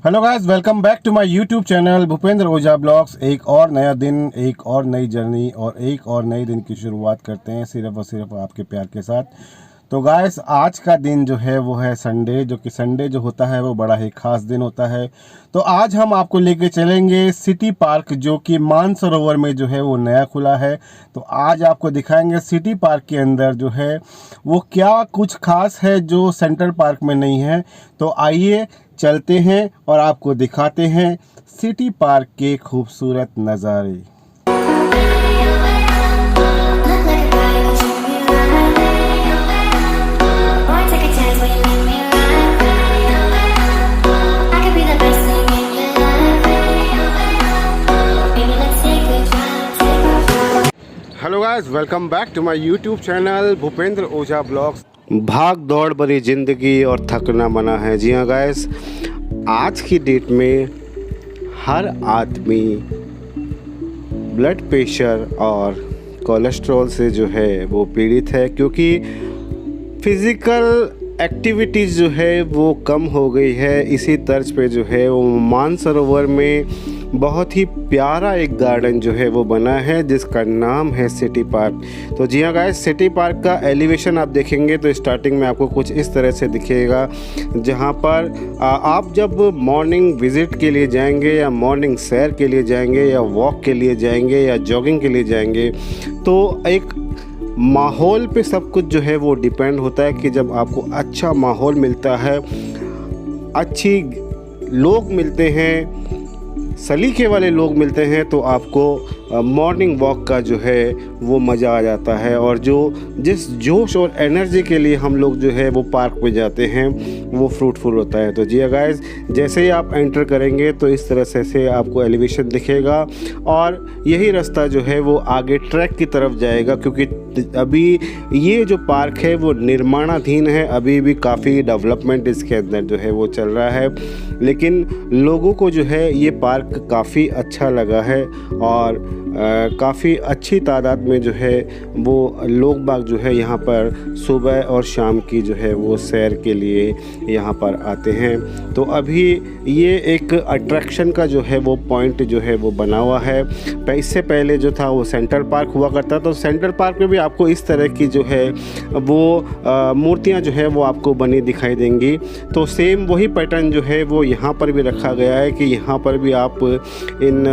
Hello guys, welcome back to my YouTube channel Bhupendra Ojha blogs. एक और नया दिन, एक और नई जर्नी और एक और नए दिन की शुरुआत करते हैं सिर्फ और सिर्फ आपके प्यार के साथ। तो गाइस, आज का दिन जो है वो है संडे, जो कि संडे जो होता है वो बड़ा ही खास दिन होता है। तो आज हम आपको लेके चलेंगे सिटी पार्क, जो कि मानसरोवर में जो है वो नया खुला है। तो आज आपको दिखाएंगे सिटी पार्क के अंदर जो है वो क्या कुछ खास है जो सेंट्रल पार्क में नहीं है। तो आइए चलते हैं और आपको दिखाते हैं सिटी पार्क के खूबसूरत नज़ारे। Hello guys, welcome back to my YouTube channel Bhupendra Ojha blogs. भाग दौड़ भरी ज़िंदगी और थकना मना है। जी हाँ गाइस, आज की डेट में हर आदमी ब्लड प्रेशर और कोलेस्ट्रॉल से जो है वो पीड़ित है, क्योंकि फिज़िकल एक्टिविटीज़ जो है वो कम हो गई है। इसी तर्ज पे जो है वो मानसरोवर में बहुत ही प्यारा एक गार्डन जो है वो बना है, जिसका नाम है सिटी पार्क। तो जी हाँ गाइस, सिटी पार्क का एलिवेशन आप देखेंगे तो स्टार्टिंग में आपको कुछ इस तरह से दिखेगा, जहाँ पर आप जब मॉर्निंग विज़िट के लिए जाएंगे या मॉर्निंग सैर के लिए जाएंगे या वॉक के लिए जाएंगे या जॉगिंग के लिए जाएंगे, तो एक माहौल पे सब कुछ जो है वो डिपेंड होता है कि जब आपको अच्छा माहौल मिलता है, अच्छी लोग मिलते हैं, सलीके वाले लोग मिलते हैं, तो आपको मॉर्निंग वॉक का जो है वो मज़ा आ जाता है। और जिस जोश और एनर्जी के लिए हम लोग जो है वो पार्क में जाते हैं वो फ्रूटफुल होता है। तो जी गाइस, जैसे ही आप एंटर करेंगे तो इस तरह से आपको एलिवेशन दिखेगा और यही रास्ता जो है वो आगे ट्रैक की तरफ जाएगा, क्योंकि अभी ये जो पार्क है वो निर्माणाधीन है। अभी भी काफ़ी डेवलपमेंट इसके अंदर जो है वो चल रहा है, लेकिन लोगों को जो है ये पार्क काफ़ी अच्छा लगा है और काफ़ी अच्छी तादाद में जो है वो लोग बाग जो है यहाँ पर सुबह और शाम की जो है वो सैर के लिए यहाँ पर आते हैं। तो अभी ये एक अट्रैक्शन का जो है वो पॉइंट जो है वो बना हुआ है। इससे पहले जो था वो सेंट्रल पार्क हुआ करता, तो सेंट्रल पार्क में भी आपको इस तरह की जो है वो मूर्तियाँ जो है वो आपको बनी दिखाई देंगी। तो सेम वही पैटर्न जो है वो यहाँ पर भी रखा गया है कि यहाँ पर भी आप इन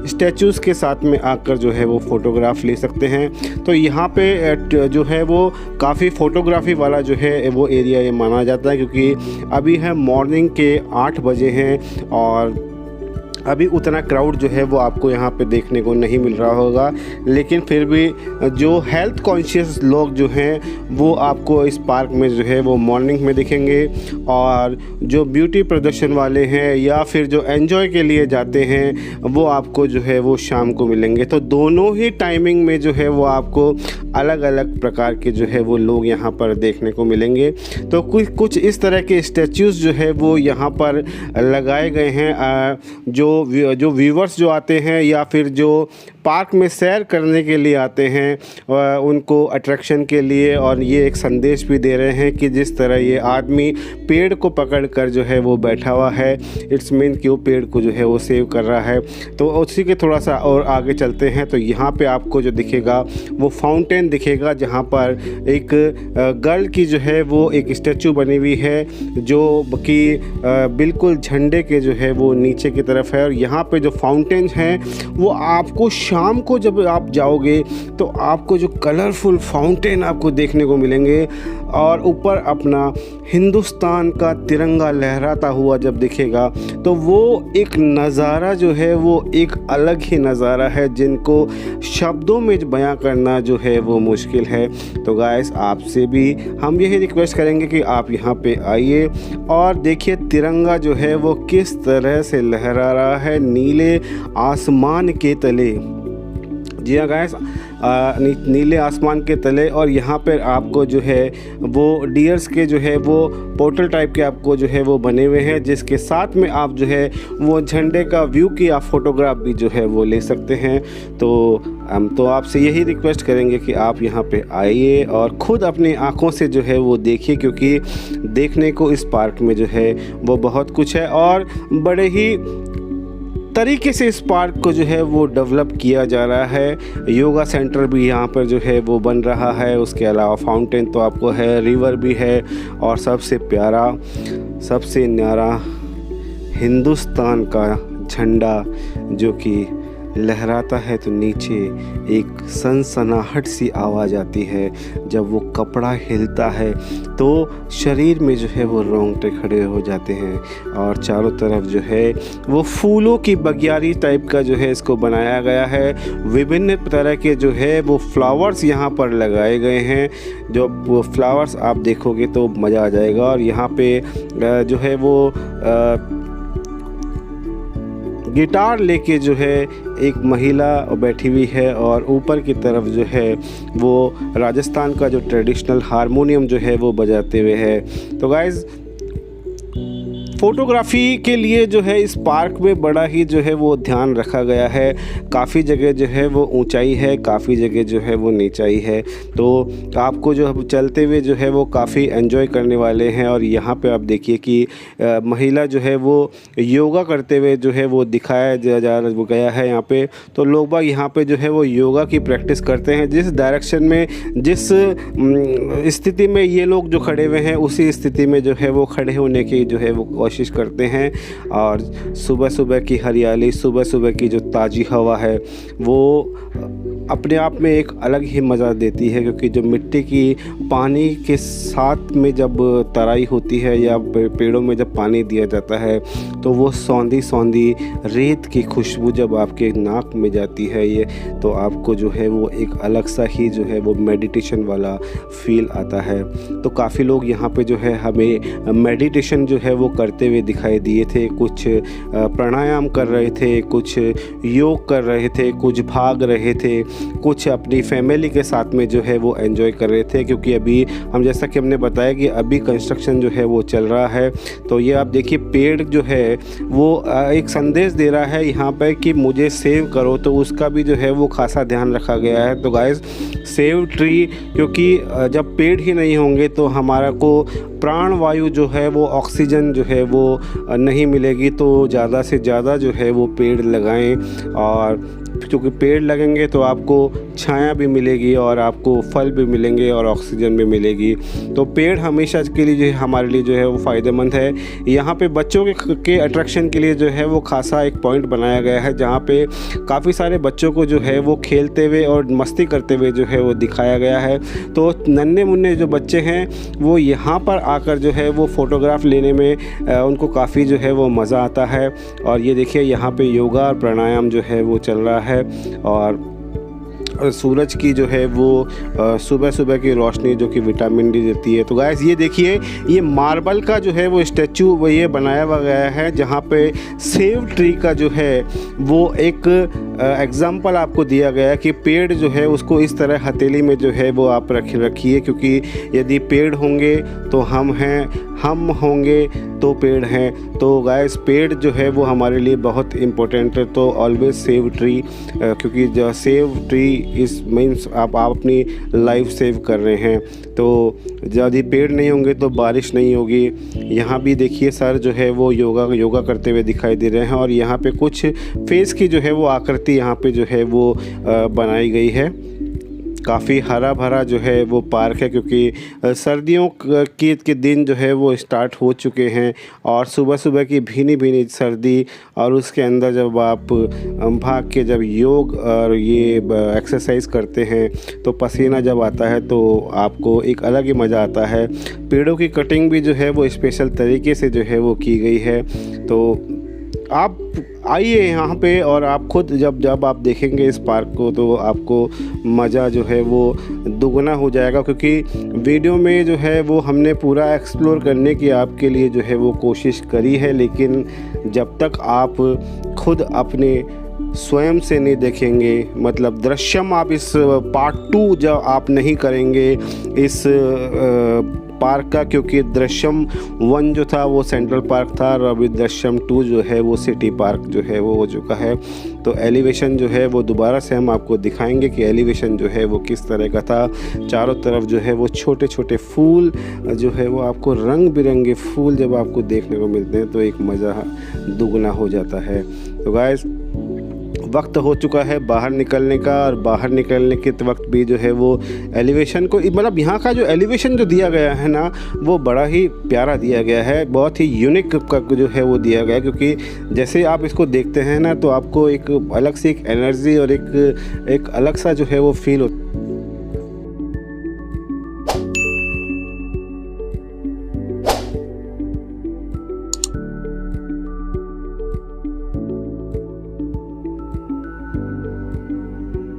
स्टैचूज़ के साथ में आकर जो है वो फ़ोटोग्राफ ले सकते हैं। तो यहाँ पे जो है वो काफ़ी फ़ोटोग्राफी वाला जो है वो एरिया ये माना जाता है, क्योंकि अभी है मॉर्निंग के 8 बजे हैं और अभी उतना क्राउड जो है वो आपको यहाँ पे देखने को नहीं मिल रहा होगा। लेकिन फिर भी जो हेल्थ कॉन्शियस लोग जो हैं वो आपको इस पार्क में जो है वो मॉर्निंग में दिखेंगे, और जो ब्यूटी प्रदर्शन वाले हैं या फिर जो एंजॉय के लिए जाते हैं वो आपको जो है वो शाम को मिलेंगे। तो दोनों ही टाइमिंग में जो है वो आपको अलग अलग प्रकार के जो है वो लोग यहाँ पर देखने को मिलेंगे। तो कुछ इस तरह के स्टैचूज़ जो है वो यहाँ पर लगाए गए हैं, जो व्यूवर्स जो आते हैं या फिर जो पार्क में सैर करने के लिए आते हैं उनको अट्रैक्शन के लिए, और ये एक संदेश भी दे रहे हैं कि जिस तरह ये आदमी पेड़ को पकड़कर जो है वो बैठा हुआ है, इट्स मीन कि वो पेड़ को जो है वो सेव कर रहा है। तो उसी के थोड़ा सा और आगे चलते हैं तो यहाँ पे आपको जो दिखेगा वो फाउंटेन दिखेगा, जहाँ पर एक गर्ल की जो है वो एक स्टैचू बनी हुई है, जो कि बिल्कुल झंडे के जो है वो नीचे की तरफ है। और यहाँ पे जो फाउंटेन हैं वो आपको शाम को जब आप जाओगे तो आपको जो कलरफुल फाउंटेन आपको देखने को मिलेंगे, और ऊपर अपना हिंदुस्तान का तिरंगा लहराता हुआ जब दिखेगा तो वो एक नज़ारा जो है वो एक अलग ही नज़ारा है, जिनको शब्दों में बयां करना जो है वो मुश्किल है। तो गाइस, आपसे भी हम यही रिक्वेस्ट करेंगे कि आप यहाँ पे आइए और देखिए तिरंगा जो है वो किस तरह से लहरा रहा है नीले आसमान के तले। जी हाँ गाइस, नीले आसमान के तले, और यहाँ पर आपको जो है वो डियर्स के जो है वो पोर्टल टाइप के आपको जो है वो बने हुए हैं, जिसके साथ में आप जो है वो झंडे का व्यू की आप फोटोग्राफ भी जो है वो ले सकते हैं। तो हम तो आपसे यही रिक्वेस्ट करेंगे कि आप यहाँ पे आइए और ख़ुद अपनी आँखों से जो है वो देखिए, क्योंकि देखने को इस पार्क में जो है वो बहुत कुछ है और बड़े ही तरीके से इस पार्क को जो है वो डेवलप किया जा रहा है। योगा सेंटर भी यहाँ पर जो है वो बन रहा है, उसके अलावा फाउंटेन तो आपको है, रिवर भी है और सबसे प्यारा सबसे न्यारा हिंदुस्तान का झंडा जो कि लहराता है तो नीचे एक सनसनाहट सी आवाज़ आती है। जब वो कपड़ा हिलता है तो शरीर में जो है वो रोंगटे खड़े हो जाते हैं और चारों तरफ जो है वो फूलों की बगियारी टाइप का जो है इसको बनाया गया है। विभिन्न तरह के जो है वो फ्लावर्स यहाँ पर लगाए गए हैं। जो वो फ्लावर्स आप देखोगे तो मज़ा आ जाएगा। और यहाँ पे जो है वो गिटार लेके जो है एक महिला बैठी हुई है और ऊपर की तरफ जो है वो राजस्थान का जो ट्रेडिशनल हारमोनियम जो है वो बजाते हुए है। तो गाइज़ फ़ोटोग्राफ़ी के लिए जो है इस पार्क में बड़ा ही जो है वो ध्यान रखा गया है। काफ़ी जगह जो है वो ऊंचाई है, काफ़ी जगह जो है वो नीचाई है, तो आपको जो चलते हुए जो है वो काफ़ी एंजॉय करने वाले हैं। और यहाँ पे आप देखिए कि महिला जो है वो योगा करते हुए जो है वो दिखाया जा गया है यहाँ पे। तो लोग बाग यहाँ पे जो है वो योगा की प्रैक्टिस करते हैं। जिस डायरेक्शन में जिस स्थिति में ये लोग जो खड़े हुए हैं उसी स्थिति में जो है वो खड़े होने की जो है वो कोशिश करते हैं। और सुबह सुबह की हरियाली, सुबह सुबह की जो ताज़ी हवा है वो अपने आप में एक अलग ही मज़ा देती है, क्योंकि जो मिट्टी की पानी के साथ में जब तराई होती है या पेड़ों में जब पानी दिया जाता है तो वो सौंधी सौंधी रेत की खुशबू जब आपके नाक में जाती है ये, तो आपको जो है वो एक अलग सा ही जो है वो मेडिटेशन वाला फील आता है। तो काफ़ी लोग यहाँ पे जो है हमें मेडिटेशन जो है वो करते हुए दिखाई दिए थे। कुछ प्राणायाम कर रहे थे, कुछ योग कर रहे थे, कुछ भाग रहे थे, कुछ अपनी फैमिली के साथ में जो है वो एंजॉय कर रहे थे। क्योंकि अभी हम जैसा कि हमने बताया कि अभी कंस्ट्रक्शन जो है वो चल रहा है। तो ये आप देखिए पेड़ जो है वो एक संदेश दे रहा है यहाँ पर कि मुझे सेव करो, तो उसका भी जो है वो खासा ध्यान रखा गया है। तो गाइस सेव ट्री, क्योंकि जब पेड़ ही नहीं होंगे तो हमारा को प्राण वायु जो है वो ऑक्सीजन जो है वो नहीं मिलेगी। तो ज़्यादा से ज़्यादा जो है वो पेड़ लगाएं, और क्योंकि पेड़ लगेंगे तो आपको छाया भी मिलेगी और आपको फल भी मिलेंगे और ऑक्सीजन भी मिलेगी। तो पेड़ हमेशा के लिए जो है हमारे लिए जो है वो फ़ायदेमंद है। यहाँ पे बच्चों के अट्रैक्शन के लिए जो है वो खासा एक पॉइंट बनाया गया है, जहाँ पे काफ़ी सारे बच्चों को जो है वो खेलते हुए और मस्ती करते हुए जो है वो दिखाया गया है। तो नन्हे मुन्ने जो बच्चे हैं वो यहाँ पर आकर जो है वो फ़ोटोग्राफ लेने में उनको काफ़ी जो है वो मज़ा आता है। और ये देखिए यहाँ पे योगा और प्राणायाम जो है वो चल रहा है। और सूरज की जो है वो सुबह सुबह की रोशनी जो कि विटामिन डी देती है। तो गाइस ये देखिए ये मार्बल का जो है वो स्टैचू वो ये बनाया हुआ गया है, जहाँ पे सेव ट्री का जो है वो एक एग्जाम्पल आपको दिया गया है कि पेड़ जो है उसको इस तरह हथेली में जो है वो आप रखिए, क्योंकि यदि पेड़ होंगे तो हम हैं, हम होंगे तो पेड़ हैं। तो गाइस पेड़ जो है वो हमारे लिए बहुत इम्पोर्टेंट है। तो ऑलवेज सेव ट्री, क्योंकि जो सेव ट्री इस मीन्स आप अपनी लाइफ सेव कर रहे हैं। तो यदि पेड़ नहीं होंगे तो बारिश नहीं होगी। यहाँ भी देखिए सर जो है वो योगा करते हुए दिखाई दे रहे हैं। और यहाँ पे कुछ फेस की जो है वो आकृति यहाँ पे जो है वो बनाई गई है। काफ़ी हरा भरा जो है वो पार्क है, क्योंकि सर्दियों के दिन जो है वो स्टार्ट हो चुके हैं। और सुबह सुबह की भीनी भीनी सर्दी, और उसके अंदर जब आप भाग के जब योग और ये एक्सरसाइज करते हैं तो पसीना जब आता है तो आपको एक अलग ही मज़ा आता है। पेड़ों की कटिंग भी जो है वो स्पेशल तरीके से जो है वो की गई है। तो आप आइए यहाँ पे और आप खुद जब आप देखेंगे इस पार्क को तो आपको मज़ा जो है वो दुगना हो जाएगा, क्योंकि वीडियो में जो है वो हमने पूरा एक्सप्लोर करने की आपके लिए जो है वो कोशिश करी है। लेकिन जब तक आप खुद अपने स्वयं से नहीं देखेंगे, मतलब दृश्यम आप इस पार्ट 2 जब आप नहीं करेंगे इस पार्क का, क्योंकि दृश्यम 1 जो था वो सेंट्रल पार्क था और अभी दृश्यम 2 जो है वो सिटी पार्क जो है वो हो चुका है। तो एलिवेशन जो है वो दोबारा से हम आपको दिखाएंगे कि एलिवेशन जो है वो किस तरह का था। चारों तरफ जो है वो छोटे छोटे फूल जो है वो आपको रंग बिरंगे फूल जब आपको देखने को मिलते हैं तो एक मज़ा दुगना हो जाता है। तो गाइस वक्त हो चुका है बाहर निकलने का, और बाहर निकलने के वक्त भी जो है वो एलिवेशन को, मतलब यहाँ का जो एलिवेशन जो दिया गया है ना वो बड़ा ही प्यारा दिया गया है, बहुत ही यूनिक का जो है वो दिया गया है। क्योंकि जैसे आप इसको देखते हैं ना तो आपको एक अलग से एक एनर्जी और एक अलग सा जो है वो फील होता है।